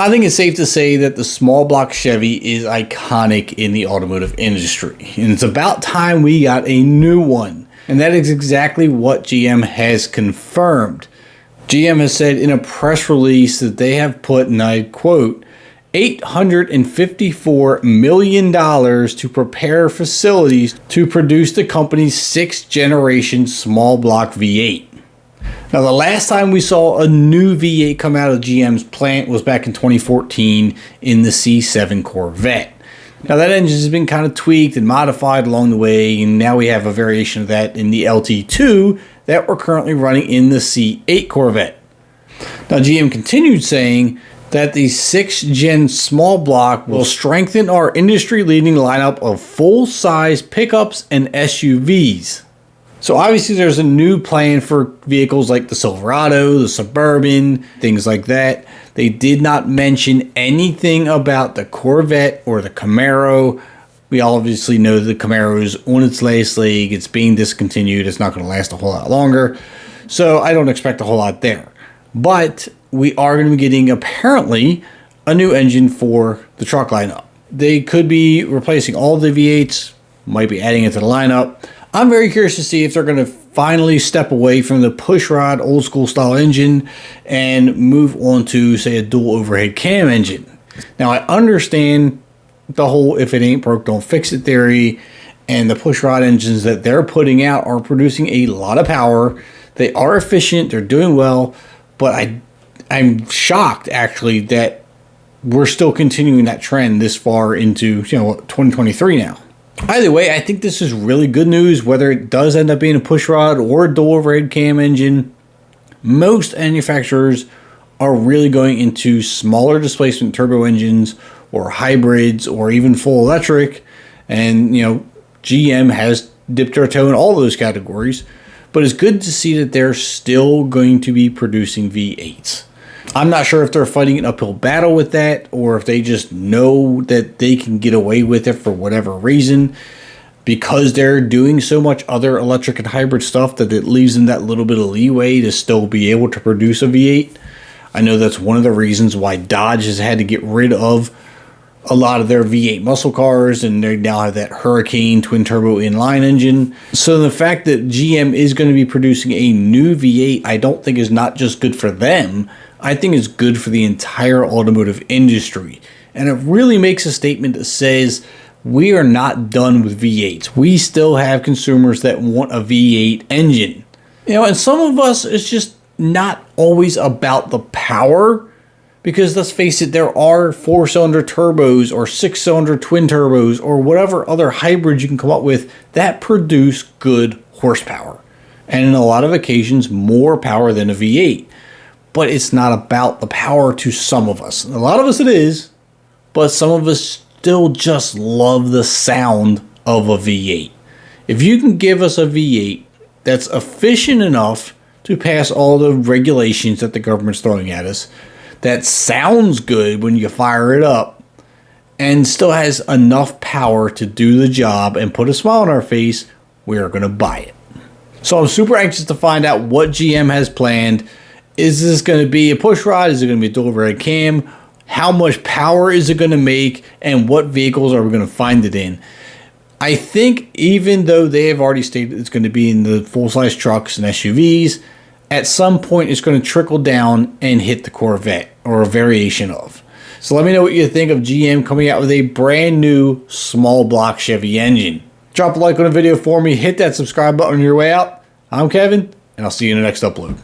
I think it's safe to say that the small block Chevy is iconic in the automotive industry, and it's about time we got a new one. And that is exactly what GM has confirmed. GM has said in a press release that they have put, and I quote, $854 million to prepare facilities to produce the company's 6th generation small block V8. Now, the last time we saw a new V8 come out of GM's plant was back in 2014 in the C7 Corvette. Now, that engine has been kind of tweaked and modified along the way, and now we have a variation of that in the LT2 that we're currently running in the C8 Corvette. Now, GM continued saying that the 6th gen small block will strengthen our industry-leading lineup of full-size pickups and SUVs. So obviously there's a new plan for vehicles like the Silverado, the Suburban, things like that. They did not mention anything about the Corvette or the Camaro. We obviously know the Camaro is on its last leg. It's being discontinued. It's not going to last a whole lot longer. So I don't expect a whole lot there. But we are going to be getting apparently a new engine for the truck lineup. They could be replacing all the V8s, might be adding it to the lineup. I'm very curious to see if they're going to finally step away from the pushrod old school style engine and move on to, say, a dual overhead cam engine. Now, I understand the whole if it ain't broke, don't fix it theory, and the pushrod engines that they're putting out are producing a lot of power. They are efficient, they're doing well, but I'm shocked actually that we're still continuing that trend this far into 2023 now. Either way, I think this is really good news, whether it does end up being a pushrod or a dual overhead cam engine. Most manufacturers are really going into smaller displacement turbo engines or hybrids or even full electric. And, GM has dipped their toe in all those categories. But it's good to see that they're still going to be producing V8s. I'm not sure if they're fighting an uphill battle with that or if they just know that they can get away with it for whatever reason because they're doing so much other electric and hybrid stuff that it leaves them that little bit of leeway to still be able to produce a V8. I know that's one of the reasons why Dodge has had to get rid of a lot of their V8 muscle cars, and they now have that Hurricane twin turbo inline engine. So the fact that GM is going to be producing a new V8, I don't think is not just good for them. I think it's good for the entire automotive industry. And it really makes a statement that says we are not done with V8s. We still have consumers that want a V8 engine. And some of us, it's just not always about the power. Because let's face it, there are 4-cylinder turbos or 6-cylinder twin turbos or whatever other hybrids you can come up with that produce good horsepower. And in a lot of occasions, more power than a V8. But it's not about the power to some of us. A lot of us it is, but some of us still just love the sound of a V8. If you can give us a V8 that's efficient enough to pass all the regulations that the government's throwing at us, that sounds good when you fire it up, and still has enough power to do the job and put a smile on our face, we are going to buy it. So I'm super anxious to find out what GM has planned. Is this going to be a pushrod? Is it going to be a dual overhead cam? How much power is it going to make? And what vehicles are we going to find it in? I think even though they have already stated it's going to be in the full-size trucks and SUVs, at some point it's going to trickle down and hit the Corvette or a variation of. So let me know what you think of GM coming out with a brand new small block Chevy engine. Drop a like on the video for me. Hit that subscribe button on your way out. I'm Kevin, and I'll see you in the next upload.